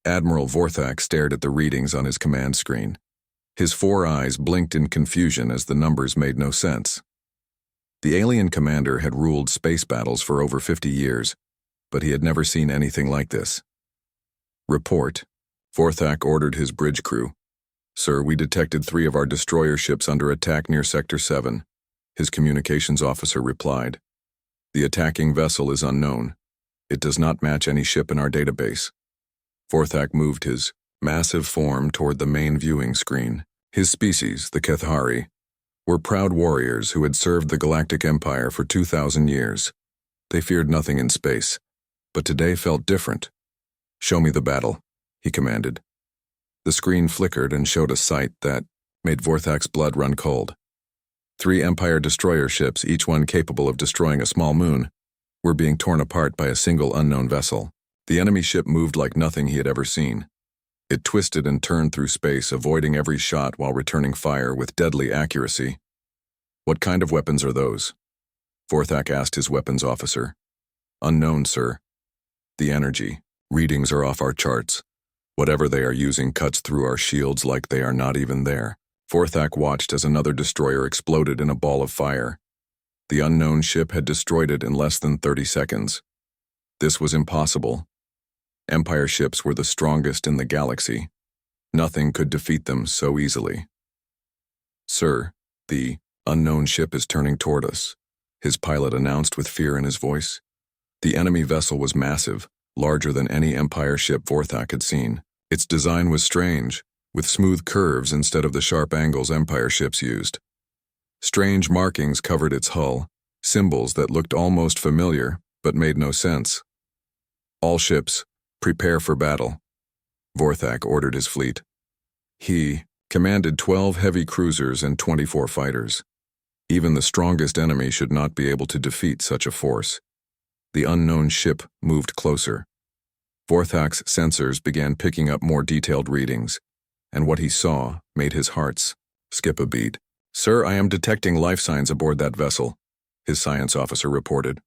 Admiral Vorthak stared at the readings on his command screen. His 4 eyes blinked in confusion as the numbers made no sense. The alien commander had ruled space battles for over 50 years, but he had never seen anything like this. Report. Vorthak ordered his bridge crew. Sir, we detected 3 of our destroyer ships under attack near Sector 7. His communications officer replied. The attacking vessel is unknown. It does not match any ship in our database. Vorthak moved his massive form toward the main viewing screen. His species, the Kethari, were proud warriors who had served the Galactic Empire for 2,000 years. They feared nothing in space, but today felt different. Show me the battle, he commanded. The screen flickered and showed a sight that made Vorthak's blood run cold. 3 Empire destroyer ships, each one capable of destroying a small moon, were being torn apart by a single unknown vessel. The enemy ship moved like nothing he had ever seen. It twisted and turned through space, avoiding every shot while returning fire with deadly accuracy. What kind of weapons are those? Vorthak asked his weapons officer. Unknown, sir. The energy. Readings are off our charts. Whatever they are using cuts through our shields like they are not even there. Vorthak watched as another destroyer exploded in a ball of fire. The unknown ship had destroyed it in less than 30 seconds. This was impossible. Empire ships were the strongest in the galaxy. Nothing could defeat them so easily. Sir, the unknown ship is turning toward us, his pilot announced with fear in his voice. The enemy vessel was massive, larger than any Empire ship Vorthak had seen. Its design was strange, with smooth curves instead of the sharp angles Empire ships used. Strange markings covered its hull, symbols that looked almost familiar but made no sense. All ships, prepare for battle. Vorthak ordered his fleet. He commanded 12 heavy cruisers and 24 fighters. Even the strongest enemy should not be able to defeat such a force. The unknown ship moved closer. Vorthak's sensors began picking up more detailed readings, and what he saw made his heart skip a beat. Sir, I am detecting life signs aboard that vessel, his science officer reported.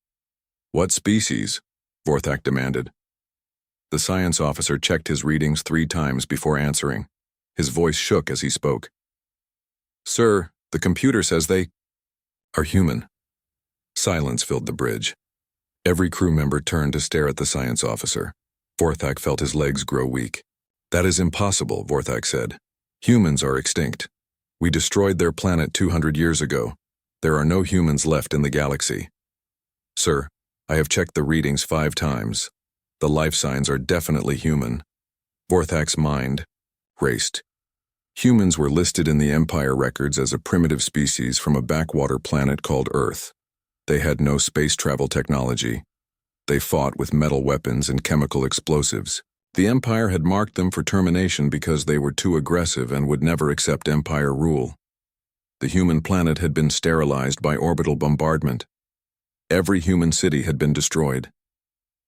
What species? Vorthak demanded. The science officer checked his readings 3 times before answering. His voice shook as he spoke. Sir, the computer says they are human. Silence filled the bridge. Every crew member turned to stare at the science officer. Vorthak felt his legs grow weak. That is impossible, Vorthak said. Humans are extinct. We destroyed their planet 200 years ago. There are no humans left in the galaxy. Sir, I have checked the readings 5 times. The life signs are definitely human. Vorthak's mind raced. Humans were listed in the Empire records as a primitive species from a backwater planet called Earth. They had no space travel technology. They fought with metal weapons and chemical explosives. The Empire had marked them for termination because they were too aggressive and would never accept Empire rule. The human planet had been sterilized by orbital bombardment. Every human city had been destroyed.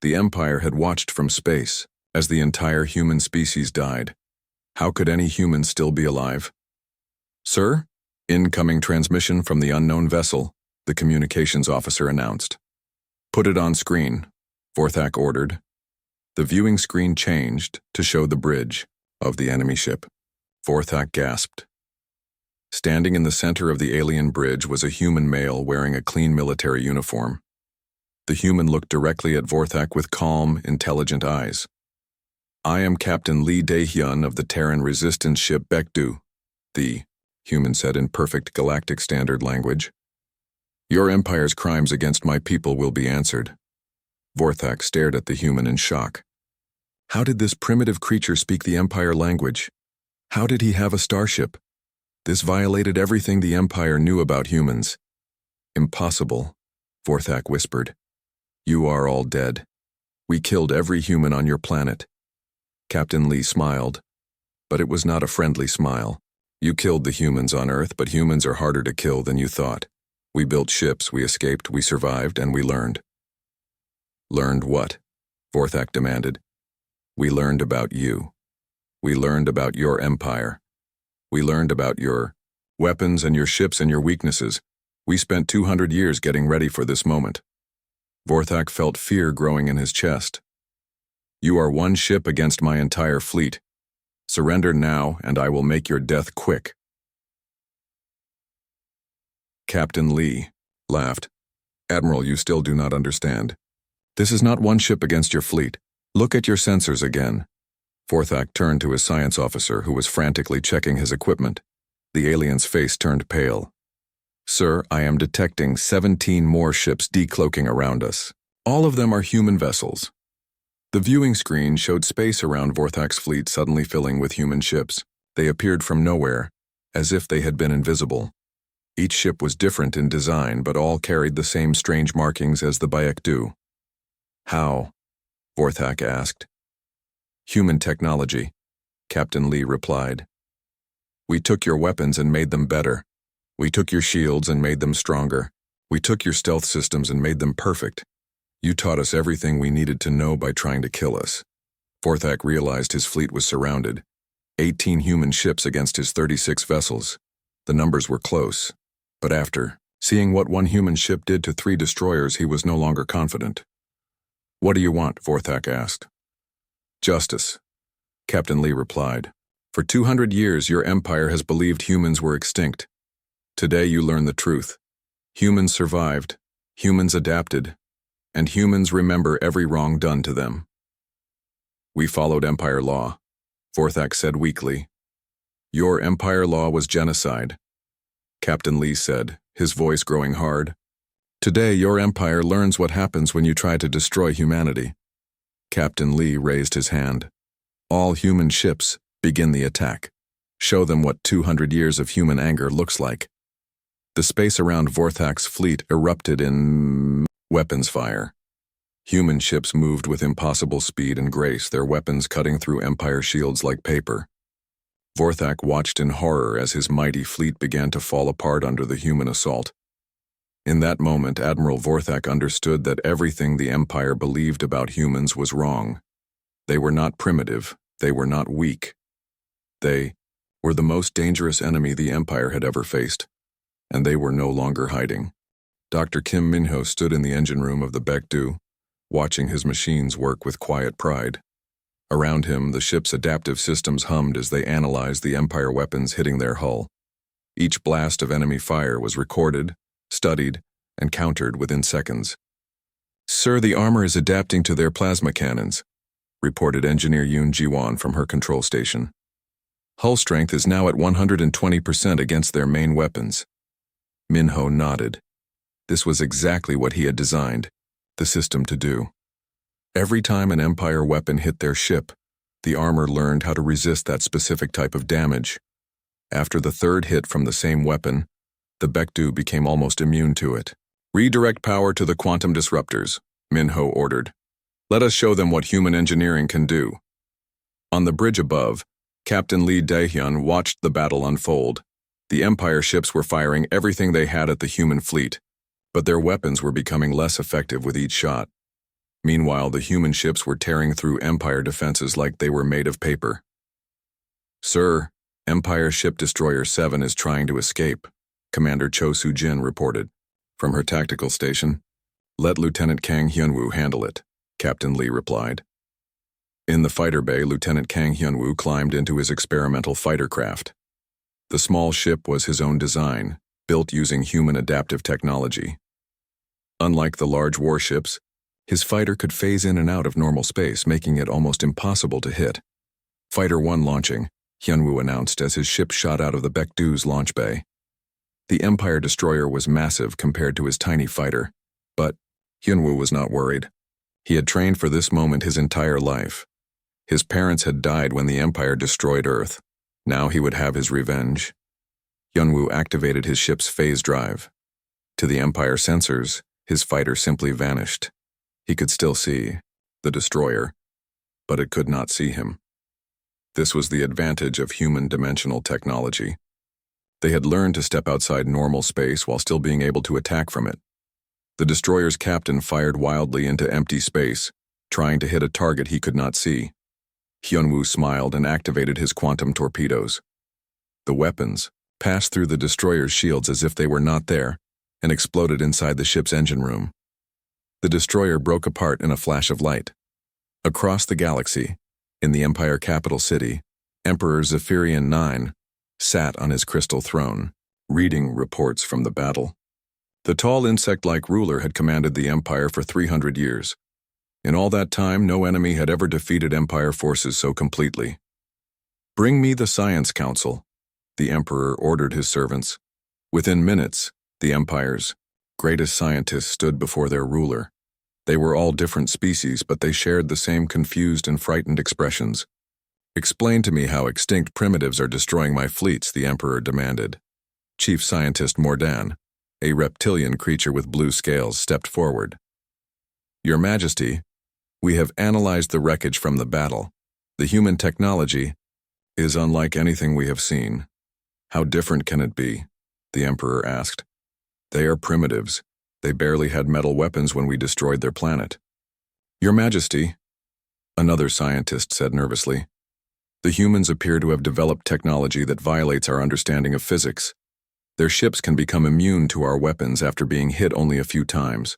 The Empire had watched from space as the entire human species died. How could any human still be alive? Sir, incoming transmission from the unknown vessel, the communications officer announced. Put it on screen, Vorthak ordered. The viewing screen changed to show the bridge of the enemy ship. Vorthak gasped. Standing in the center of the alien bridge was a human male wearing a clean military uniform. The human looked directly at Vorthak with calm, intelligent eyes. I am Captain Lee Dae-hyun of the Terran resistance ship Baekdu, the human said in perfect galactic standard language. Your Empire's crimes against my people will be answered. Vorthak stared at the human in shock. How did this primitive creature speak the Empire language? How did he have a starship? This violated everything the Empire knew about humans. Impossible, Vorthak whispered. You are all dead. We killed every human on your planet. Captain Lee smiled, but it was not a friendly smile. You killed the humans on Earth, but humans are harder to kill than you thought. We built ships, we escaped, we survived, and we learned. Learned what? Vorthak demanded. We learned about you. We learned about your empire. We learned about your weapons and your ships and your weaknesses. We spent 200 years getting ready for this moment. Vorthak felt fear growing in his chest. You are one ship against my entire fleet. Surrender now, and I will make your death quick." Captain Lee laughed. "Admiral, you still do not understand. This is not one ship against your fleet. Look at your sensors again." Vorthak turned to his science officer, who was frantically checking his equipment. The alien's face turned pale. "Sir, I am detecting 17 more ships decloaking around us. All of them are human vessels." The viewing screen showed space around Vorthak's fleet suddenly filling with human ships. They appeared from nowhere, as if they had been invisible. Each ship was different in design, but all carried the same strange markings as the Bayek do. "How?" Vorthak asked. "Human technology," Captain Lee replied. "We took your weapons and made them better. We took your shields and made them stronger. We took your stealth systems and made them perfect. You taught us everything we needed to know by trying to kill us." Vorthak realized his fleet was surrounded. 18 human ships against his 36 vessels. The numbers were close. But after seeing what one human ship did to 3 destroyers, he was no longer confident. "What do you want?" Vorthak asked. "Justice," Captain Lee replied. "For 200 years, your empire has believed humans were extinct. Today you learn the truth. Humans survived, humans adapted, and humans remember every wrong done to them." "We followed empire law," Vorthak said weakly. "Your empire law was genocide," Captain Lee said, his voice growing hard. "Today your empire learns what happens when you try to destroy humanity." Captain Lee raised his hand. "All human ships, begin the attack. Show them what 200 years of human anger looks like." The space around Vorthak's fleet erupted in weapons fire. Human ships moved with impossible speed and grace, their weapons cutting through Empire shields like paper. Vorthak watched in horror as his mighty fleet began to fall apart under the human assault. In that moment, Admiral Vorthak understood that everything the Empire believed about humans was wrong. They were not primitive, they were not weak. They were the most dangerous enemy the Empire had ever faced, and they were no longer hiding. Dr. Kim Minho stood in the engine room of the Baekdu, watching his machines work with quiet pride. Around him, the ship's adaptive systems hummed as they analyzed the Empire weapons hitting their hull. Each blast of enemy fire was recorded, studied, and countered within seconds. "Sir, the armor is adapting to their plasma cannons," reported Engineer Yoon Ji-won from her control station. "Hull strength is now at 120% against their main weapons." Minho nodded. This was exactly what he had designed the system to do. Every time an Empire weapon hit their ship, the armor learned how to resist that specific type of damage. After the third hit from the same weapon, the Baekdu became almost immune to it. "Redirect power to the quantum disruptors," Minho ordered. "Let us show them what human engineering can do." On the bridge above, Captain Lee Daehyun watched the battle unfold. The Empire ships were firing everything they had at the human fleet, but their weapons were becoming less effective with each shot. Meanwhile, the human ships were tearing through Empire defenses like they were made of paper. "Sir, Empire Ship Destroyer 7 is trying to escape," Commander Cho Soo-jin reported. From her tactical station, "Let Lieutenant Kang Hyun-woo handle it," Captain Lee replied. In the fighter bay, Lieutenant Kang Hyun-woo climbed into his experimental fighter craft. The small ship was his own design, built using human adaptive technology. Unlike the large warships, his fighter could phase in and out of normal space, making it almost impossible to hit. "Fighter 1 launching," Hyun-woo announced as his ship shot out of the Baekdu's launch bay. The Empire destroyer was massive compared to his tiny fighter, but Hyun-woo was not worried. He had trained for this moment his entire life. His parents had died when the Empire destroyed Earth. Now he would have his revenge. Hyun-woo activated his ship's phase drive. To the Empire sensors, his fighter simply vanished. He could still see the destroyer, but it could not see him. This was the advantage of human dimensional technology. They had learned to step outside normal space while still being able to attack from it. The destroyer's captain fired wildly into empty space, trying to hit a target he could not see. Hyun-woo smiled and activated his quantum torpedoes. The weapons passed through the destroyer's shields as if they were not there, and exploded inside the ship's engine room. The destroyer broke apart in a flash of light. Across the galaxy, in the Empire capital city, Emperor Zephyrian IX sat on his crystal throne, reading reports from the battle. The tall insect-like ruler had commanded the Empire for 300 years. In all that time, no enemy had ever defeated Empire forces so completely. "Bring me the Science Council," the Emperor ordered his servants. Within minutes, the Empire's greatest scientists stood before their ruler. They were all different species, but they shared the same confused and frightened expressions. "Explain to me how extinct primitives are destroying my fleets," the Emperor demanded. Chief Scientist Mordan, a reptilian creature with blue scales, stepped forward. "Your Majesty, we have analyzed the wreckage from the battle. The human technology is unlike anything we have seen." "How different can it be?" the Emperor asked. "They are primitives. They barely had metal weapons when we destroyed their planet." "Your Majesty," another scientist said nervously, "the humans appear to have developed technology that violates our understanding of physics. Their ships can become immune to our weapons after being hit only a few times.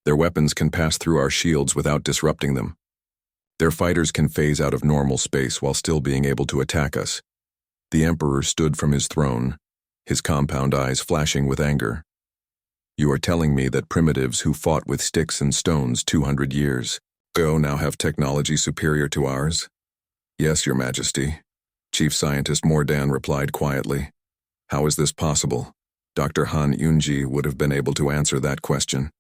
Their weapons can pass through our shields without disrupting them. Their fighters can phase out of normal space while still being able to attack us." The Emperor stood from his throne, his compound eyes flashing with anger. "You are telling me that primitives who fought with sticks and stones 200 years ago now have technology superior to ours?" "Yes, Your Majesty," Chief Scientist Mordan replied quietly. "How is this possible?" Dr. Han Yunji would have been able to answer that question.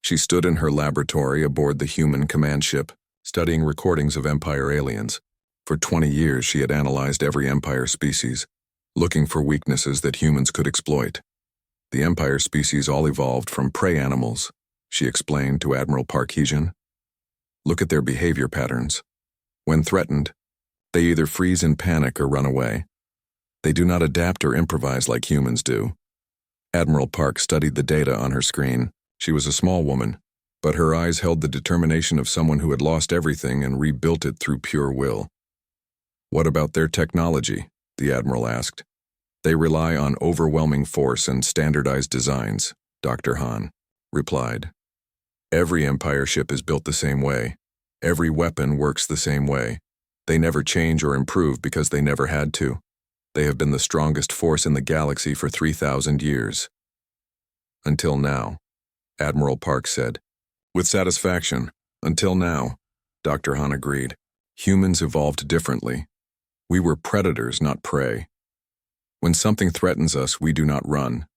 She stood in her laboratory aboard the human command ship, studying recordings of Empire aliens. For 20 years she had analyzed every Empire species, looking for weaknesses that humans could exploit. "The Empire species all evolved from prey animals," she explained to Admiral Parkesian. "Look at their behavior patterns. When threatened, they either freeze in panic or run away. They do not adapt or improvise like humans do." Admiral Park studied the data on her screen. She was a small woman, but her eyes held the determination of someone who had lost everything and rebuilt it through pure will. "What about their technology?" the Admiral asked. "They rely on overwhelming force and standardized designs," Dr. Han replied. "Every Empire ship is built the same way. Every weapon works the same way. They never change or improve because they never had to. They have been the strongest force in the galaxy for 3,000 years. Until now," Admiral Park said. "With satisfaction. Until now," Dr. Han agreed. "Humans evolved differently. We were predators, not prey. When something threatens us, we do not run.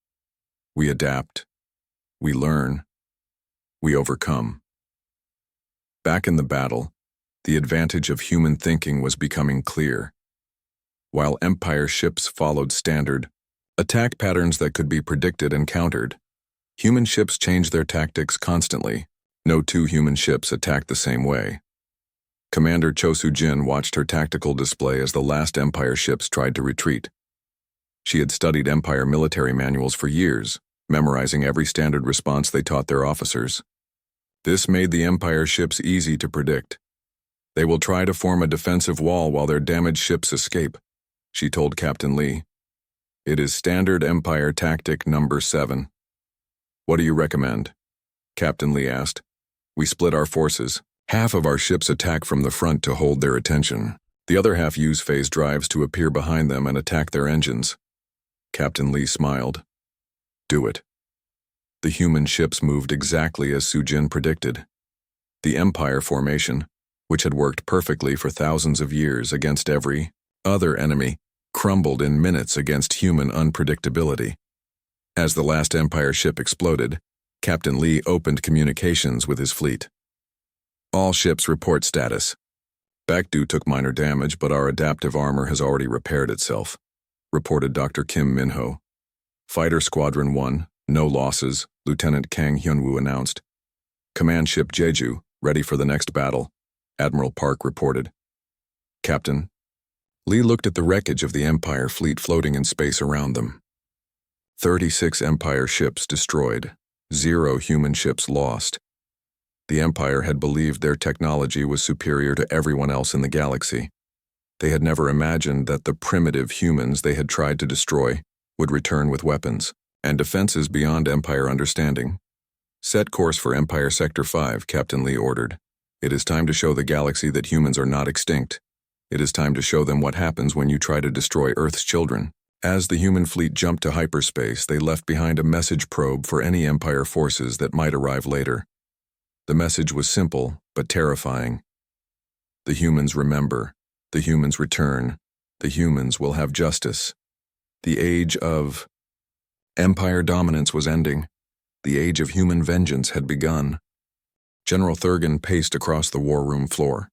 We adapt. We learn. We overcome." Back in the battle, the advantage of human thinking was becoming clear. While Empire ships followed standard attack patterns that could be predicted and countered, human ships changed their tactics constantly. No two human ships attacked the same way. Commander Cho Soo-jin watched her tactical display as the last Empire ships tried to retreat. She had studied Empire military manuals for years, memorizing every standard response they taught their officers. This made the Empire ships easy to predict. "They will try to form a defensive wall while their damaged ships escape," she told Captain Lee. "It is standard Empire tactic number 7. "What do you recommend?" Captain Lee asked. "We split our forces. Half of our ships attack from the front to hold their attention. The other half use phase drives to appear behind them and attack their engines." Captain Lee smiled. "Do it." The human ships moved exactly as Soo-jin predicted. The Empire formation, which had worked perfectly for thousands of years against every other enemy, crumbled in minutes against human unpredictability. As the last Empire ship exploded, Captain Lee opened communications with his fleet. "All ships report status. Baekdu took minor damage, but our adaptive armor has already repaired itself," reported Dr. Kim Min-ho. "Fighter Squadron 1, no losses," Lieutenant Kang Hyun-woo announced. "Command ship Jeju, ready for the next battle," Admiral Park reported. "Captain." Lee looked at the wreckage of the Empire fleet floating in space around them. 36 Empire ships destroyed, 0 human ships lost. The Empire had believed their technology was superior to everyone else in the galaxy. They had never imagined that the primitive humans they had tried to destroy would return with weapons and defenses beyond Empire understanding. "Set course for Empire Sector 5, Captain Lee ordered. It is time to show the galaxy that humans are not extinct. It is time to show them what happens when you try to destroy Earth's children. As the human fleet jumped to hyperspace, they left behind a message probe for any Empire forces that might arrive later. The message was simple, but terrifying. The humans remember. The humans return. The humans will have justice. The age of Empire dominance was ending. The age of human vengeance had begun. General Thurgan paced across the war room floor,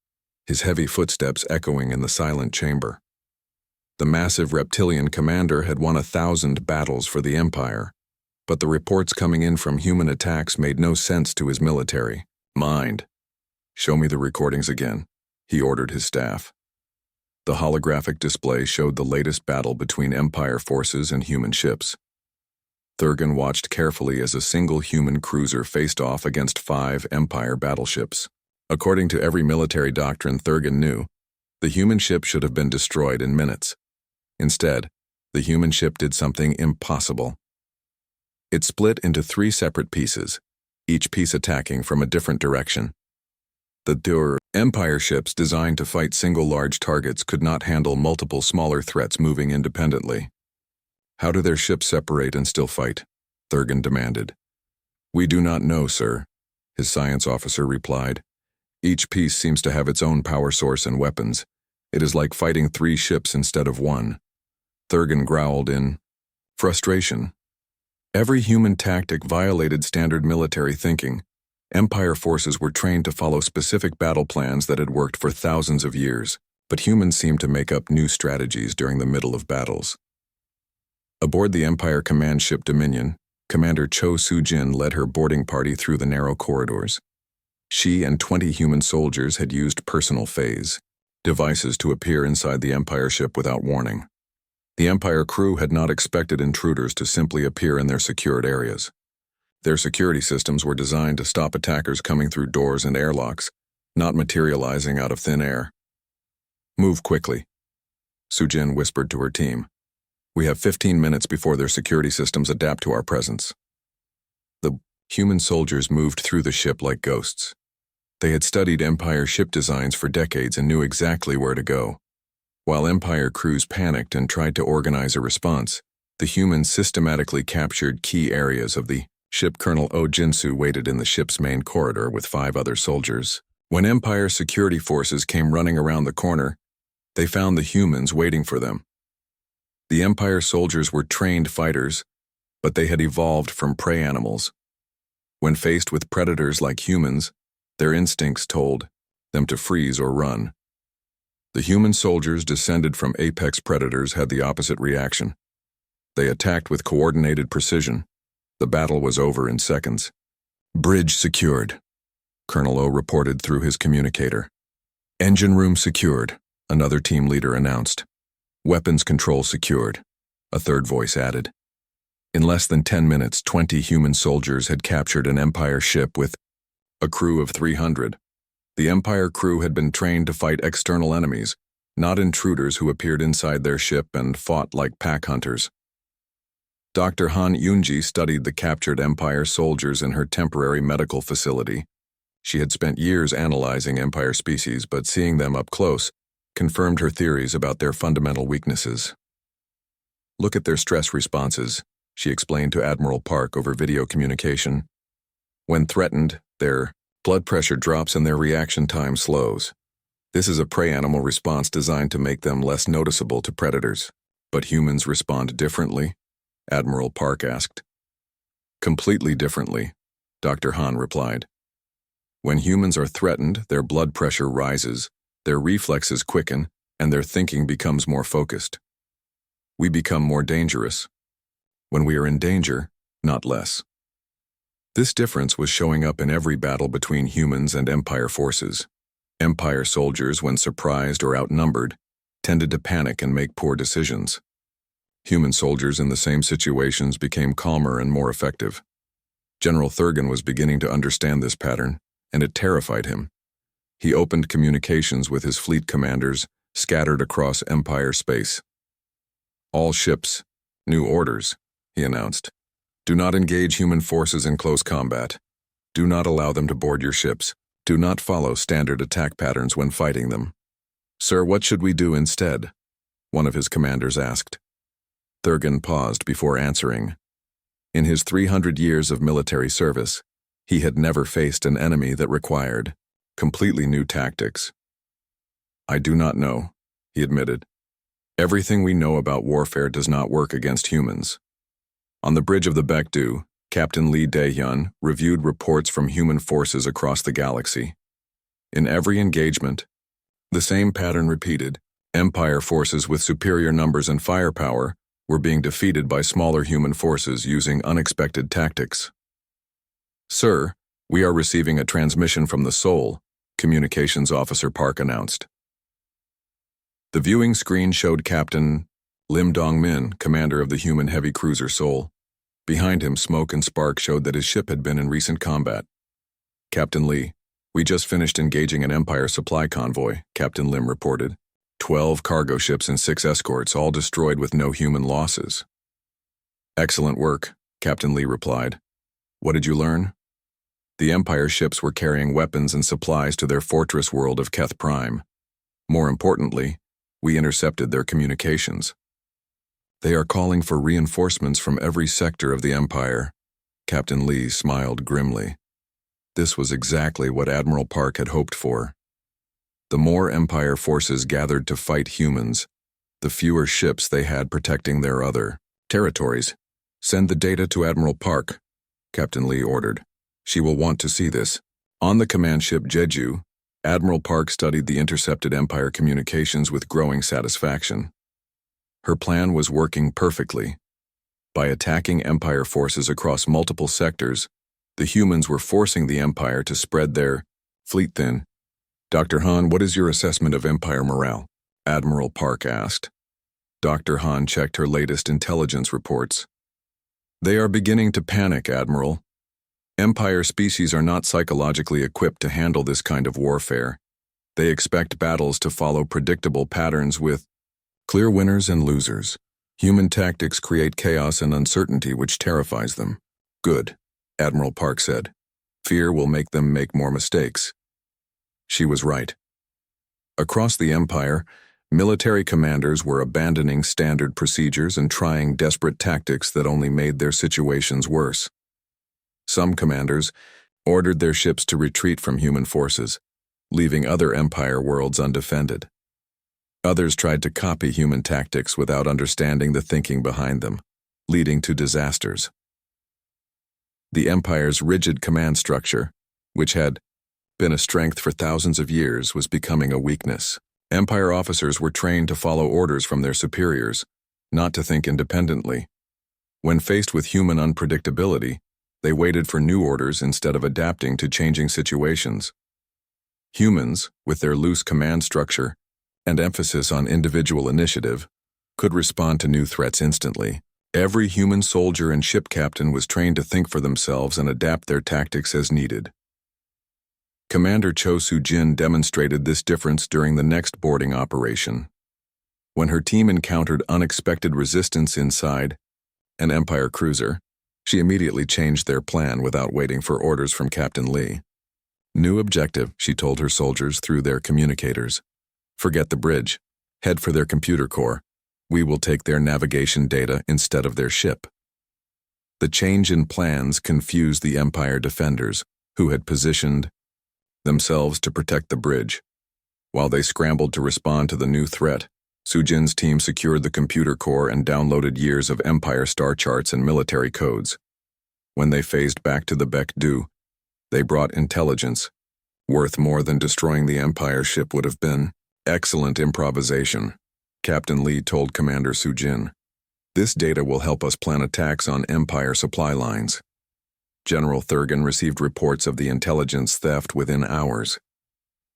his heavy footsteps echoing in the silent chamber. The massive reptilian commander had won 1,000 battles for the Empire, but the reports coming in from human attacks made no sense to his military mind. "Show me the recordings again," he ordered his staff. The holographic display showed the latest battle between Empire forces and human ships. Thurgan watched carefully as a single human cruiser faced off against 5 Empire battleships. According to every military doctrine Thurgan knew, the human ship should have been destroyed in minutes. Instead, the human ship did something impossible. It split into 3 separate pieces, each piece attacking from a different direction. The Empire ships designed to fight single large targets could not handle multiple smaller threats moving independently. "How do their ships separate and still fight?" Thurgan demanded. "We do not know, sir," his science officer replied. "Each piece seems to have its own power source and weapons. It is like fighting 3 ships instead of 1. Thurgan growled in frustration. Every human tactic violated standard military thinking. Empire forces were trained to follow specific battle plans that had worked for thousands of years, but humans seemed to make up new strategies during the middle of battles. Aboard the Empire command ship Dominion, Commander Cho Soo-jin led her boarding party through the narrow corridors. She and 20 human soldiers had used personal phase devices to appear inside the Empire ship without warning. The Empire crew had not expected intruders to simply appear in their secured areas. Their security systems were designed to stop attackers coming through doors and airlocks, not materializing out of thin air. "Move quickly," Soo-jin whispered to her team. "We have 15 minutes before their security systems adapt to our presence." The human soldiers moved through the ship like ghosts. They had studied Empire ship designs for decades and knew exactly where to go. While Empire crews panicked and tried to organize a response, the humans systematically captured key areas of the ship. Colonel Oh Jinsu waited in the ship's main corridor with 5 other soldiers. When Empire security forces came running around the corner, they found the humans waiting for them. The Empire soldiers were trained fighters, but they had evolved from prey animals. When faced with predators like humans, their instincts told them to freeze or run. The human soldiers descended from apex predators had the opposite reaction. They attacked with coordinated precision. The battle was over in seconds. "Bridge secured," Colonel O reported through his communicator. "Engine room secured," another team leader announced. "Weapons control secured," a third voice added. In less than 10 minutes, 20 human soldiers had captured an Empire ship with a crew of 300. The Empire crew had been trained to fight external enemies, not intruders who appeared inside their ship and fought like pack hunters. Dr. Han Yunji studied the captured Empire soldiers in her temporary medical facility. She had spent years analyzing Empire species, but seeing them up close confirmed her theories about their fundamental weaknesses. "Look at their stress responses," she explained to Admiral Park over video communication. "When threatened, their blood pressure drops and their reaction time slows. This is a prey animal response designed to make them less noticeable to predators. But humans respond differently?" Admiral Park asked. "Completely differently," Dr. Han replied. "When humans are threatened, their blood pressure rises, their reflexes quicken, and their thinking becomes more focused. We become more dangerous. When we are in danger, not less." This difference was showing up in every battle between humans and Empire forces. Empire soldiers, when surprised or outnumbered, tended to panic and make poor decisions. Human soldiers in the same situations became calmer and more effective. General Thurgan was beginning to understand this pattern, and it terrified him. He opened communications with his fleet commanders scattered across Empire space. "All ships, new orders," he announced. "Do not engage human forces in close combat. Do not allow them to board your ships. Do not follow standard attack patterns when fighting them. Sir, what should we do instead? One of his commanders asked. Thurgan paused before answering. In his 300 years of military service, he had never faced an enemy that required completely new tactics. I do not know, he admitted. Everything we know about warfare does not work against humans. On the bridge of the Baekdu, Captain Lee Dae-hyun reviewed reports from human forces across the galaxy. In every engagement, the same pattern repeated. Empire forces with superior numbers and firepower were being defeated by smaller human forces using unexpected tactics. Sir, we are receiving a transmission from the Seoul, Communications Officer Park announced. The viewing screen showed Captain Lim Dong-min, commander of the human heavy cruiser Seoul. Behind him, smoke and spark showed that his ship had been in recent combat. Captain Lee, we just finished engaging an Empire supply convoy, Captain Lim reported. 12 cargo ships and 6 escorts, all destroyed with no human losses. Excellent work, Captain Lee replied. What did you learn? The Empire ships were carrying weapons and supplies to their fortress world of Keth Prime. More importantly, we intercepted their communications. They are calling for reinforcements from every sector of the Empire. Captain Lee smiled grimly. This was exactly what Admiral Park had hoped for. The more Empire forces gathered to fight humans, the fewer ships they had protecting their other territories. Send the data to Admiral Park, Captain Lee ordered. She will want to see this. On the command ship Jeju, Admiral Park studied the intercepted Empire communications with growing satisfaction. Her plan was working perfectly. By attacking Empire forces across multiple sectors, the humans were forcing the Empire to spread their fleet thin. Dr. Han, what is your assessment of Empire morale? Admiral Park asked. Dr. Han checked her latest intelligence reports. They are beginning to panic, Admiral. Empire species are not psychologically equipped to handle this kind of warfare. They expect battles to follow predictable patterns with clear winners and losers. Human tactics create chaos and uncertainty which terrifies them. Good, Admiral Park said. Fear will make them make more mistakes. She was right. Across the Empire, military commanders were abandoning standard procedures and trying desperate tactics that only made their situations worse. Some commanders ordered their ships to retreat from human forces, leaving other Empire worlds undefended. Others tried to copy human tactics without understanding the thinking behind them, leading to disasters. The Empire's rigid command structure, which had been a strength for thousands of years, was becoming a weakness. Empire officers were trained to follow orders from their superiors, not to think independently. When faced with human unpredictability, they waited for new orders instead of adapting to changing situations. Humans, with their loose command structure and emphasis on individual initiative, could respond to new threats instantly. Every human soldier and ship captain was trained to think for themselves and adapt their tactics as needed. Commander Cho Soo-jin demonstrated this difference during the next boarding operation. When her team encountered unexpected resistance inside an Empire cruiser, she immediately changed their plan without waiting for orders from Captain Lee. New objective, she told her soldiers through their communicators. Forget the bridge. Head for their computer core. We will take their navigation data instead of their ship. The change in plans confused the Empire defenders, who had positioned themselves to protect the bridge. While they scrambled to respond to the new threat, Soo-jin's team secured the computer core and downloaded years of Empire star charts and military codes. When they phased back to the Baekdu, they brought intelligence, worth more than destroying the Empire ship would have been. Excellent improvisation, Captain Lee told Commander Soo-jin. This data will help us plan attacks on Empire supply lines. General Thurgan received reports of the intelligence theft within hours.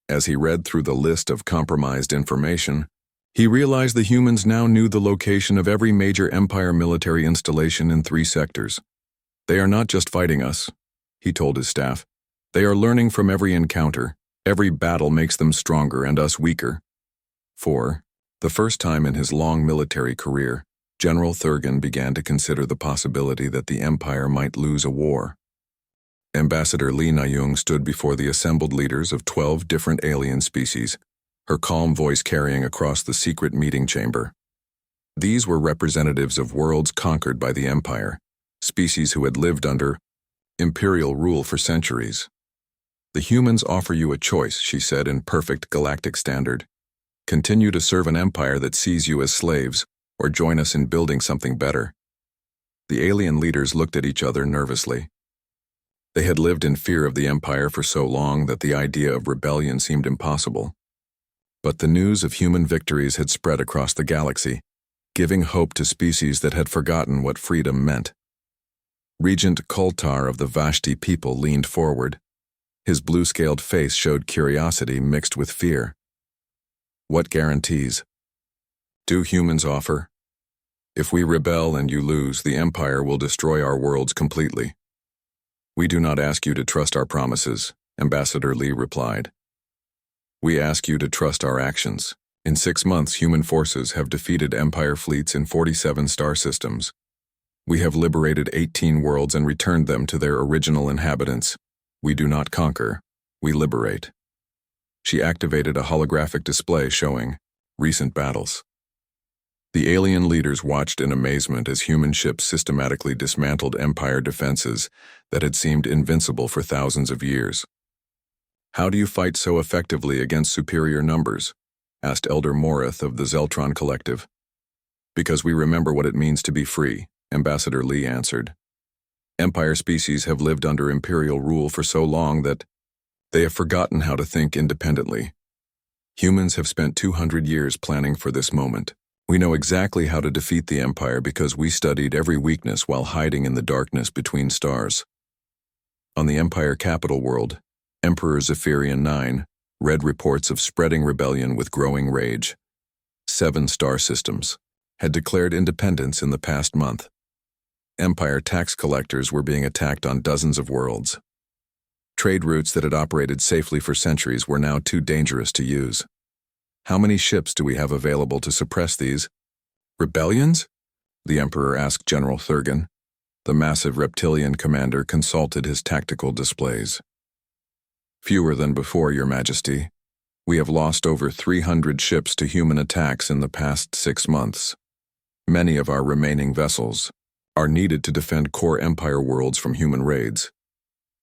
As he read through the list of compromised information, he realized the humans now knew the location of every major Empire military installation in 3 sectors. They are not just fighting us, he told his staff. They are learning from every encounter. Every battle makes them stronger and us weaker. For the first time in his long military career, General Thurgan began to consider the possibility that the Empire might lose a war. Ambassador Li Nayung stood before the assembled leaders of 12 different alien species, her calm voice carrying across the secret meeting chamber. These were representatives of worlds conquered by the Empire, species who had lived under imperial rule for centuries. The humans offer you a choice, she said in perfect galactic standard. Continue to serve an empire that sees you as slaves, or join us in building something better. The alien leaders looked at each other nervously. They had lived in fear of the Empire for so long that the idea of rebellion seemed impossible. But the news of human victories had spread across the galaxy, giving hope to species that had forgotten what freedom meant. Regent Koltar of the Vashti people leaned forward. His blue-scaled face showed curiosity mixed with fear. What guarantees do humans offer? If we rebel and you lose, the Empire will destroy our worlds completely. We do not ask you to trust our promises, Ambassador Li replied. We ask you to trust our actions. In 6 months, human forces have defeated Empire fleets in 47 star systems. We have liberated 18 worlds and returned them to their original inhabitants. We do not conquer, we liberate. She activated a holographic display showing recent battles. The alien leaders watched in amazement as human ships systematically dismantled Empire defenses that had seemed invincible for thousands of years. How do you fight so effectively against superior numbers? Asked Elder Morith of the Zeltron Collective. Because we remember what it means to be free, Ambassador Li answered. Empire species have lived under imperial rule for so long that they have forgotten how to think independently. Humans have spent 200 years planning for this moment. We know exactly how to defeat the Empire because we studied every weakness while hiding in the darkness between stars. On the Empire capital world, Emperor Zephyrian IX read reports of spreading rebellion with growing rage. 7 star systems had declared independence in the past month. Empire tax collectors were being attacked on dozens of worlds. Trade routes that had operated safely for centuries were now too dangerous to use. How many ships do we have available to suppress these rebellions? The Emperor asked General Thurgan. The massive reptilian commander consulted his tactical displays. Fewer than before, Your Majesty. We have lost over 300 ships to human attacks in the past 6 months. Many of our remaining vessels are needed to defend core Empire worlds from human raids.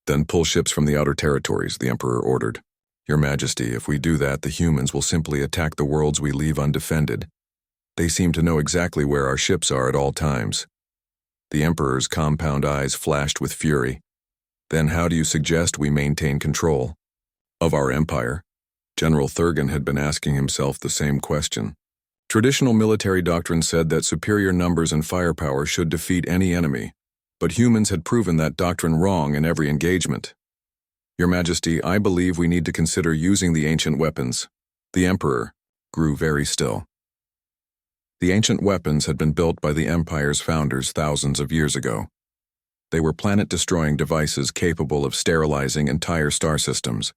Then pull ships from the outer territories, the Emperor ordered. Your Majesty, if we do that, the humans will simply attack the worlds we leave undefended. They seem to know exactly where our ships are at all times. The Emperor's compound eyes flashed with fury. Then how do you suggest we maintain control of our empire? General Thurgan had been asking himself the same question. Traditional military doctrine said that superior numbers and firepower should defeat any enemy, but humans had proven that doctrine wrong in every engagement. Your Majesty, I believe we need to consider using the ancient weapons. The Emperor grew very still. The ancient weapons had been built by the Empire's founders thousands of years ago. They were planet-destroying devices capable of sterilizing entire star systems.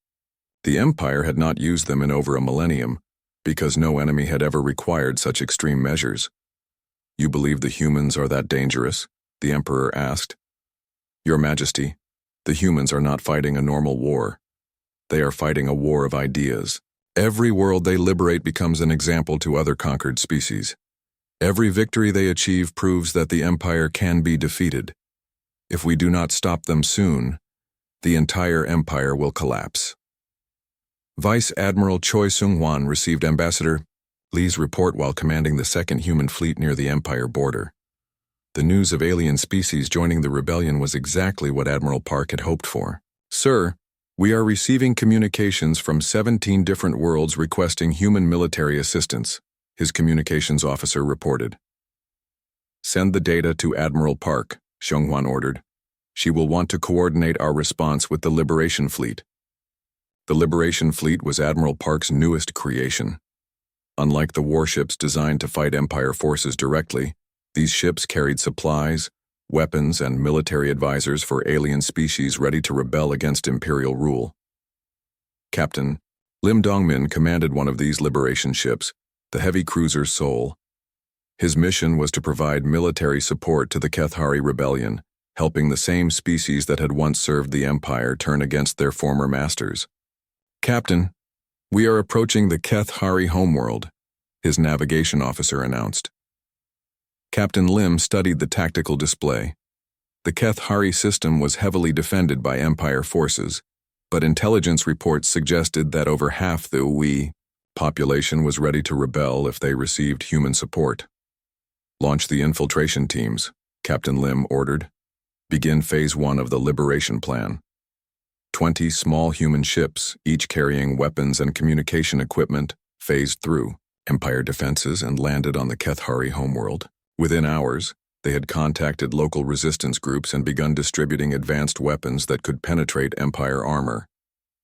The Empire had not used them in over a millennium, because no enemy had ever required such extreme measures. You believe the humans are that dangerous? The Emperor asked. Your Majesty, the humans are not fighting a normal war. They are fighting a war of ideas. Every world they liberate becomes an example to other conquered species. Every victory they achieve proves that the Empire can be defeated. If we do not stop them soon, the entire Empire will collapse. Vice Admiral Choi Seung-hwan received Ambassador Li's report while commanding the 2nd Human Fleet near the Empire border. The news of alien species joining the rebellion was exactly what Admiral Park had hoped for. Sir, we are receiving communications from 17 different worlds requesting human military assistance, his communications officer reported. Send the data to Admiral Park, Seung-hwan ordered. She will want to coordinate our response with the Liberation Fleet. The Liberation Fleet was Admiral Park's newest creation. Unlike the warships designed to fight Empire forces directly, these ships carried supplies, weapons, and military advisors for alien species ready to rebel against Imperial rule. Captain Lim Dongmin commanded one of these liberation ships, the heavy cruiser Seoul. His mission was to provide military support to the Kethari Rebellion, helping the same species that had once served the Empire turn against their former masters. "Captain, we are approaching the Keth Hari homeworld," his navigation officer announced. Captain Lim studied the tactical display. The Keth Hari system was heavily defended by Empire forces, but intelligence reports suggested that over half the Ui population was ready to rebel if they received human support. "Launch the infiltration teams," Captain Lim ordered. "Begin Phase 1 of the Liberation Plan." 20 small human ships, each carrying weapons and communication equipment, phased through Empire defenses and landed on the Keth Hari homeworld. Within hours, they had contacted local resistance groups and begun distributing advanced weapons that could penetrate Empire armor.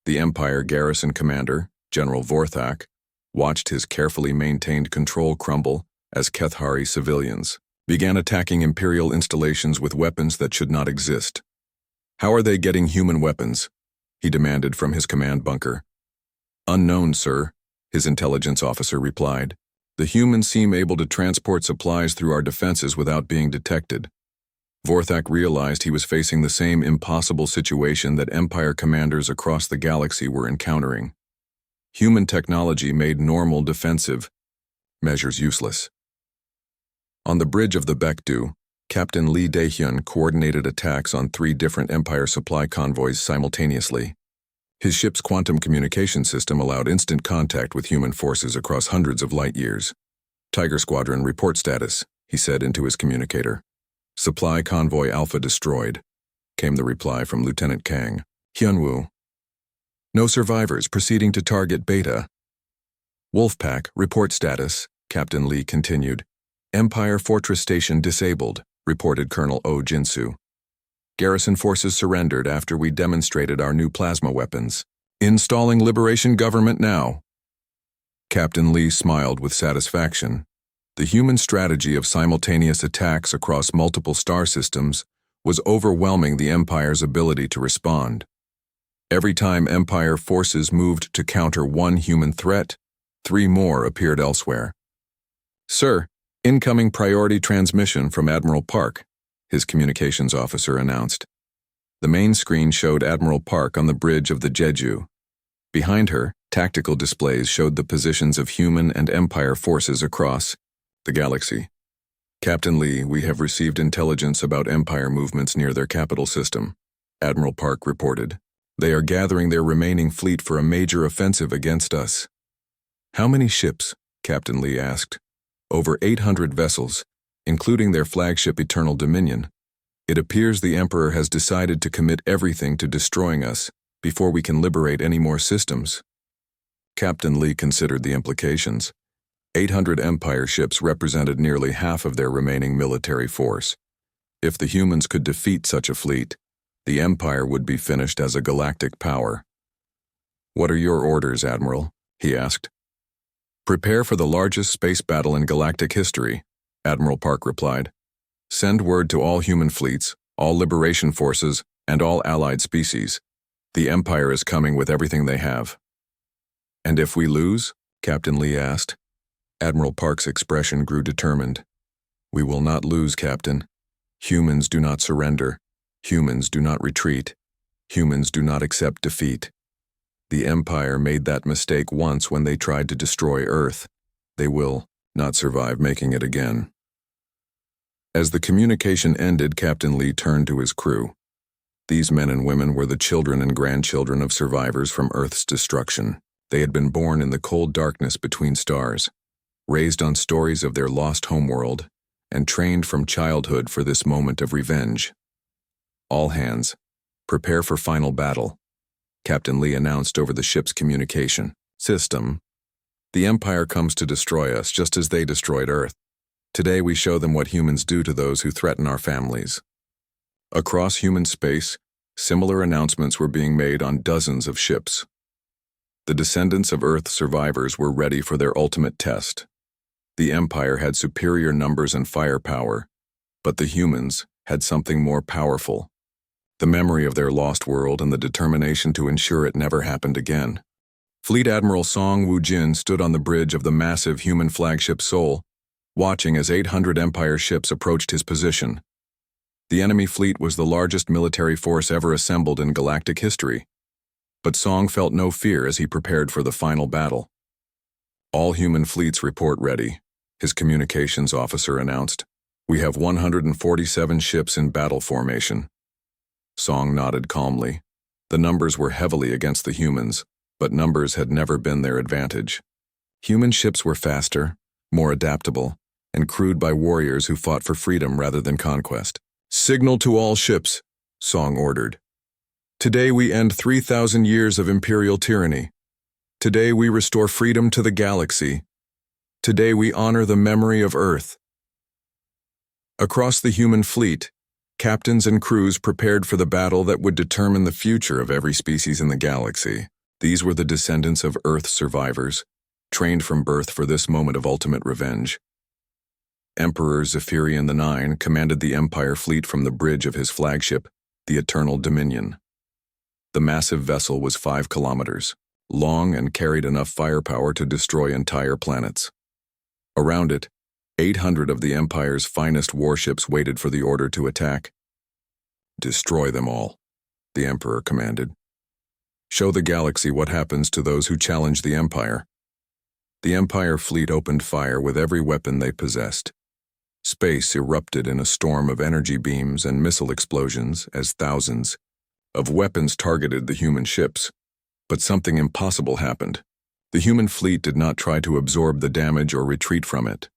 The Empire garrison commander, General Vorthak, watched his carefully maintained control crumble as Keth Hari civilians began attacking Imperial installations with weapons that should not exist. "How are they getting human weapons?" he demanded from his command bunker. "Unknown, sir," his intelligence officer replied. "The humans seem able to transport supplies through our defenses without being detected." Vorthak realized he was facing the same impossible situation that Empire commanders across the galaxy were encountering. Human technology made normal defensive measures useless. On the bridge of the Baekdu, Captain Lee Daehyun coordinated attacks on 3 different Empire supply convoys simultaneously. His ship's quantum communication system allowed instant contact with human forces across hundreds of light years. "Tiger Squadron, report status," he said into his communicator. "Supply convoy Alpha destroyed," came the reply from Lieutenant Kang. "Hyunwoo. No survivors, proceeding to target Beta." "Wolfpack, report status," Captain Lee continued. "Empire Fortress Station disabled," reported Colonel Oh Jinsu. "Garrison forces surrendered after we demonstrated our new plasma weapons. Installing Liberation Government now." Captain Lee smiled with satisfaction. The human strategy of simultaneous attacks across multiple star systems was overwhelming the Empire's ability to respond. Every time Empire forces moved to counter one human threat, 3 more appeared elsewhere. "Sir, incoming priority transmission from Admiral Park," his communications officer announced. The main screen showed Admiral Park on the bridge of the Jeju. Behind her, tactical displays showed the positions of human and Empire forces across the galaxy. "Captain Lee, we have received intelligence about Empire movements near their capital system," Admiral Park reported. "They are gathering their remaining fleet for a major offensive against us." "How many ships?" Captain Lee asked. "Over 800 vessels, including their flagship Eternal Dominion. It appears the Emperor has decided to commit everything to destroying us before we can liberate any more systems." Captain Lee considered the implications. 800 Empire ships represented nearly half of their remaining military force. If the humans could defeat such a fleet, the Empire would be finished as a galactic power. "What are your orders, Admiral?" he asked. "Prepare for the largest space battle in galactic history," Admiral Park replied. "Send word to all human fleets, all liberation forces, and all allied species. The Empire is coming with everything they have." "And if we lose?" Captain Lee asked. Admiral Park's expression grew determined. "We will not lose, Captain. Humans do not surrender. Humans do not retreat. Humans do not accept defeat. The Empire made that mistake once when they tried to destroy Earth. They will not survive making it again." As the communication ended, Captain Lee turned to his crew. These men and women were the children and grandchildren of survivors from Earth's destruction. They had been born in the cold darkness between stars, raised on stories of their lost homeworld, and trained from childhood for this moment of revenge. "All hands, prepare for final battle," Captain Lee announced over the ship's communication system. "The Empire comes to destroy us just as they destroyed Earth. Today we show them what humans do to those who threaten our families." Across human space, similar announcements were being made on dozens of ships. The descendants of Earth survivors were ready for their ultimate test. The Empire had superior numbers and firepower, but the humans had something more powerful: the memory of their lost world and the determination to ensure it never happened again. Fleet Admiral Song Woo-jin stood on the bridge of the massive human flagship Seoul, watching as 800 Empire ships approached his position. The enemy fleet was the largest military force ever assembled in galactic history. But Song felt no fear as he prepared for the final battle. "All human fleets report ready," his communications officer announced. "We have 147 ships in battle formation." Song nodded calmly. The numbers were heavily against the humans, but numbers had never been their advantage. Human ships were faster, more adaptable, and crewed by warriors who fought for freedom rather than conquest. "Signal to all ships," Song ordered. "Today we end 3,000 years of imperial tyranny. Today we restore freedom to the galaxy. Today we honor the memory of Earth." Across the human fleet, captains and crews prepared for the battle that would determine the future of every species in the galaxy. These were the descendants of Earth survivors, trained from birth for this moment of ultimate revenge. Emperor Zephyrian IX commanded the Empire fleet from the bridge of his flagship, the Eternal Dominion. The massive vessel was 5 kilometers long and carried enough firepower to destroy entire planets. Around it, 800 of the Empire's finest warships waited for the order to attack. "Destroy them all," the Emperor commanded. "Show the galaxy what happens to those who challenge the Empire." The Empire fleet opened fire with every weapon they possessed. Space erupted in a storm of energy beams and missile explosions as thousands of weapons targeted the human ships. But something impossible happened. The human fleet did not try to absorb the damage or retreat from it.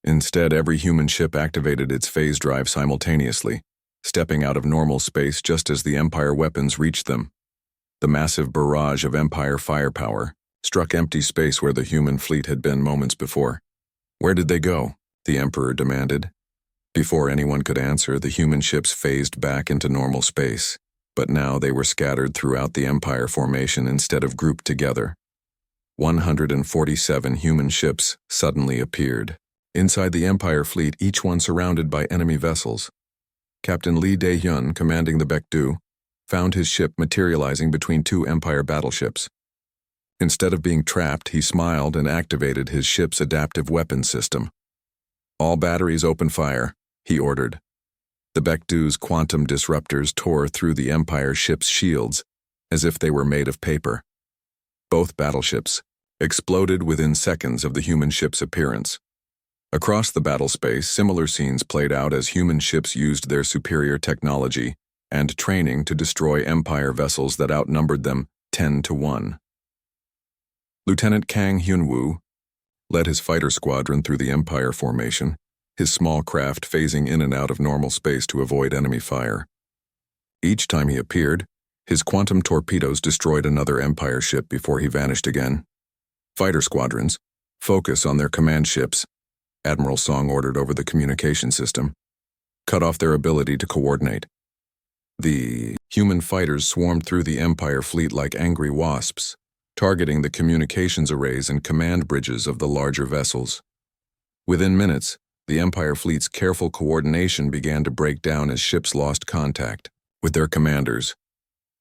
Instead, every human ship activated its phase drive simultaneously, stepping out of normal space just as the Empire weapons reached them. The massive barrage of Empire firepower struck empty space where the human fleet had been moments before. "Where did they go?" the Emperor demanded. Before anyone could answer, the human ships phased back into normal space. But now they were scattered throughout the Empire formation instead of grouped together. 147 human ships suddenly appeared. Inside the Empire fleet, each one surrounded by enemy vessels. Captain Lee Dae-hyun, commanding the Baekdu, found his ship materializing between 2 Empire battleships. Instead of being trapped, he smiled and activated his ship's adaptive weapons system. "All batteries open fire," he ordered. The Baekdu's quantum disruptors tore through the Empire ship's shields as if they were made of paper. Both battleships exploded within seconds of the human ship's appearance. Across the battle space, similar scenes played out as human ships used their superior technology and training to destroy Empire vessels that outnumbered them 10 to 1. Lieutenant Kang Hyun-woo led his fighter squadron through the Empire formation, his small craft phasing in and out of normal space to avoid enemy fire. Each time he appeared, his quantum torpedoes destroyed another Empire ship before he vanished again. "Fighter squadrons, focus on their command ships," Admiral Song ordered over the communication system. "Cut off their ability to coordinate." The human fighters swarmed through the Empire fleet like angry wasps, targeting the communications arrays and command bridges of the larger vessels. Within minutes, the Empire fleet's careful coordination began to break down as ships lost contact with their commanders.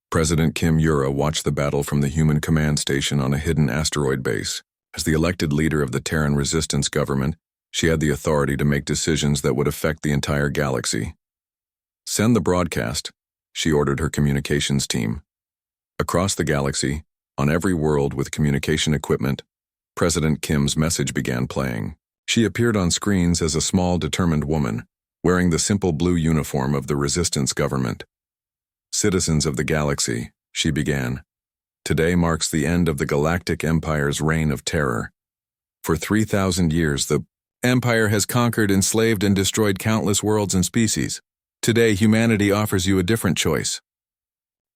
President Kim Ura watched the battle from the human command station on a hidden asteroid base. As the elected leader of the Terran resistance government, she had the authority to make decisions that would affect the entire galaxy. "Send the broadcast," she ordered her communications team. Across the galaxy, on every world with communication equipment, President Kim's message began playing. She appeared on screens as a small, determined woman, wearing the simple blue uniform of the resistance government. "Citizens of the galaxy," she began, "today marks the end of the Galactic Empire's reign of terror. For 3,000 years, the Empire has conquered, enslaved, and destroyed countless worlds and species. Today, humanity offers you a different choice."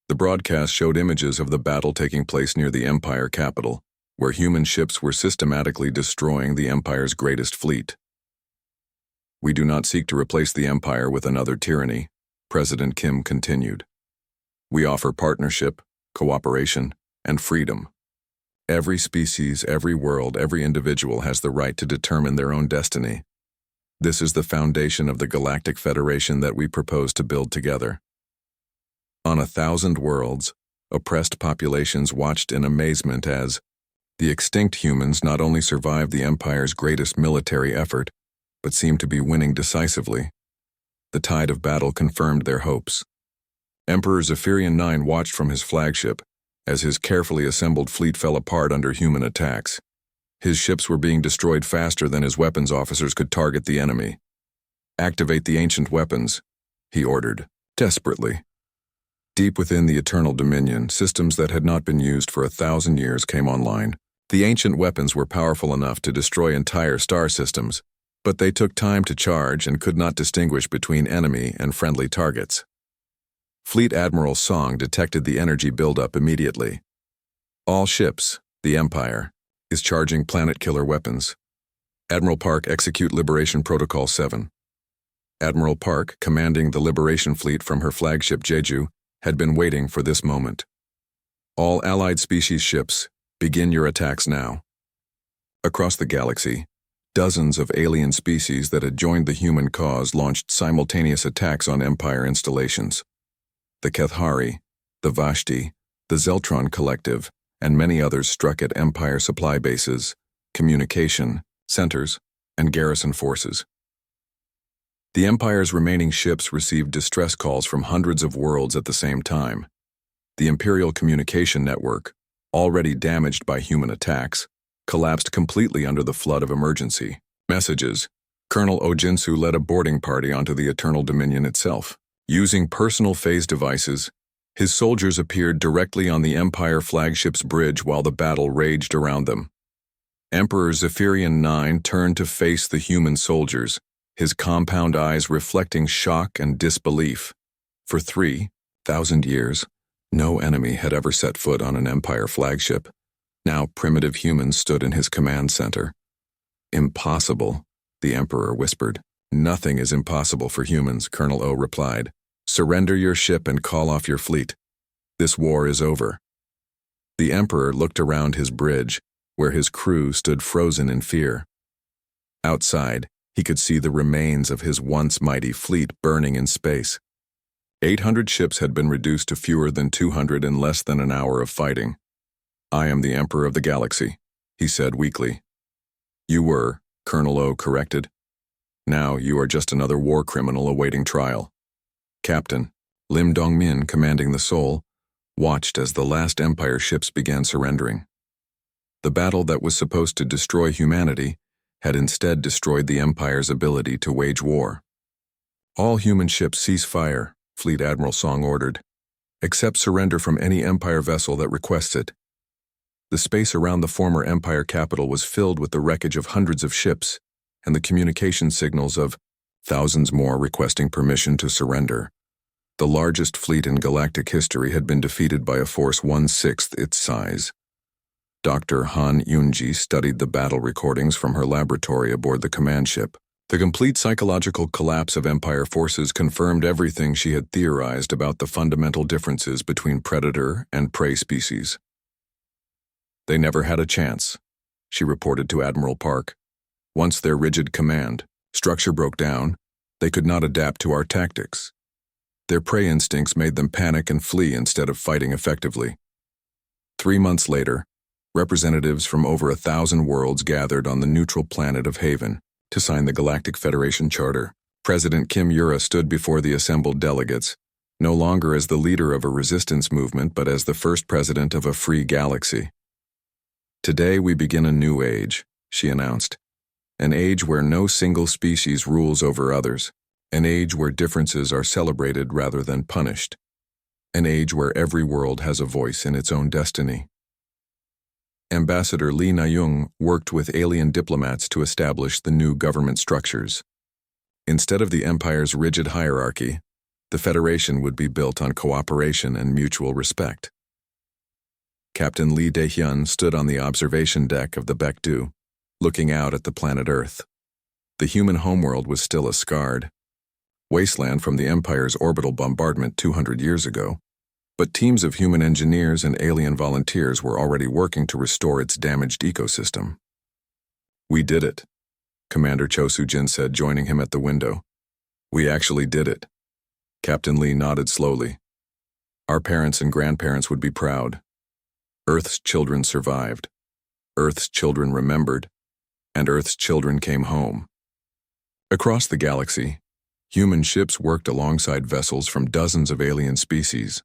The broadcast showed images of the battle taking place near the Empire capital, where human ships were systematically destroying the Empire's greatest fleet. "We do not seek to replace the Empire with another tyranny," President Kim continued. "We offer partnership, cooperation, and freedom. Every species, every world, every individual has the right to determine their own destiny. This is the foundation of the Galactic Federation that we propose to build together." On 1,000 worlds, oppressed populations watched in amazement as the extinct humans not only survived the Empire's greatest military effort, but seemed to be winning decisively. The tide of battle confirmed their hopes. Emperor Zephyrian IX watched from his flagship as his carefully assembled fleet fell apart under human attacks. His ships were being destroyed faster than his weapons officers could target the enemy. "Activate the ancient weapons," he ordered, desperately. Deep within the Eternal Dominion, systems that had not been used for 1,000 years came online. The ancient weapons were powerful enough to destroy entire star systems, but they took time to charge and could not distinguish between enemy and friendly targets. Fleet Admiral Song detected the energy buildup immediately. "All ships, the Empire, is charging planet-killer weapons. Admiral Park, execute Liberation Protocol 7. Admiral Park, commanding the Liberation Fleet from her flagship Jeju, had been waiting for this moment. "All Allied species ships, begin your attacks now." Across the galaxy, dozens of alien species that had joined the human cause launched simultaneous attacks on Empire installations. The Kethari, the Vashti, the Zeltron Collective, and many others struck at Empire supply bases, communication centers, and garrison forces. The Empire's remaining ships received distress calls from hundreds of worlds at the same time. The Imperial communication network, already damaged by human attacks, collapsed completely under the flood of emergency messages. Colonel Ojinsu led a boarding party onto the Eternal Dominion itself. Using personal phase devices, his soldiers appeared directly on the Empire flagship's bridge while the battle raged around them. Emperor Zephyrian IX turned to face the human soldiers, his compound eyes reflecting shock and disbelief. For 3,000 years, no enemy had ever set foot on an Empire flagship. Now primitive humans stood in his command center. "Impossible," the Emperor whispered. "Nothing is impossible for humans," Colonel O replied. "Surrender your ship and call off your fleet. This war is over." The Emperor looked around his bridge, where his crew stood frozen in fear. Outside, he could see the remains of his once mighty fleet burning in space. 800 ships had been reduced to fewer than 200 in less than an hour of fighting. "I am the Emperor of the Galaxy," he said weakly. "You were," Colonel O corrected. "Now you are just another war criminal awaiting trial." Captain Lim Dongmin, commanding the Seoul, watched as the last Empire ships began surrendering. The battle that was supposed to destroy humanity had instead destroyed the Empire's ability to wage war. "All human ships cease fire," Fleet Admiral Song ordered. "Accept surrender from any Empire vessel that requests it." The space around the former Empire capital was filled with the wreckage of hundreds of ships and the communication signals of thousands more requesting permission to surrender. The largest fleet in galactic history had been defeated by a force 1/6 its size. Dr. Han Yunji studied the battle recordings from her laboratory aboard the command ship. The complete psychological collapse of Empire forces confirmed everything she had theorized about the fundamental differences between predator and prey species. "They never had a chance," she reported to Admiral Park. "Once their rigid command structure broke down, they could not adapt to our tactics. Their prey instincts made them panic and flee instead of fighting effectively." 3 months later, representatives from over 1,000 worlds gathered on the neutral planet of Haven to sign the Galactic Federation Charter. President Kim Ura stood before the assembled delegates, no longer as the leader of a resistance movement but as the first president of a free galaxy. "Today we begin a new age," she announced. "An age where no single species rules over others. An age where differences are celebrated rather than punished. An age where every world has a voice in its own destiny." Ambassador Lee Na-young worked with alien diplomats to establish the new government structures. Instead of the Empire's rigid hierarchy, the Federation would be built on cooperation and mutual respect. Captain Lee Dae-hyun stood on the observation deck of the Baekdu, looking out at the planet Earth. The human homeworld was still a scarred wasteland from the Empire's orbital bombardment 200 years ago, but teams of human engineers and alien volunteers were already working to restore its damaged ecosystem. "We did it," Commander Cho Soo-jin said, joining him at the window. "We actually did it." Captain Lee nodded slowly. "Our parents and grandparents would be proud. Earth's children survived. Earth's children remembered. And Earth's children came home." Across the galaxy, Human ships worked alongside vessels from dozens of alien species,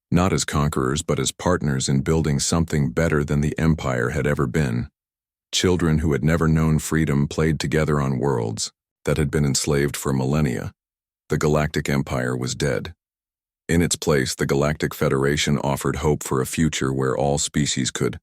not as conquerors but as partners in building something better than the Empire had ever been. Children who had never known freedom played together on worlds that had been enslaved for millennia. The Galactic Empire was dead. In its place, the Galactic Federation offered hope for a future where all species could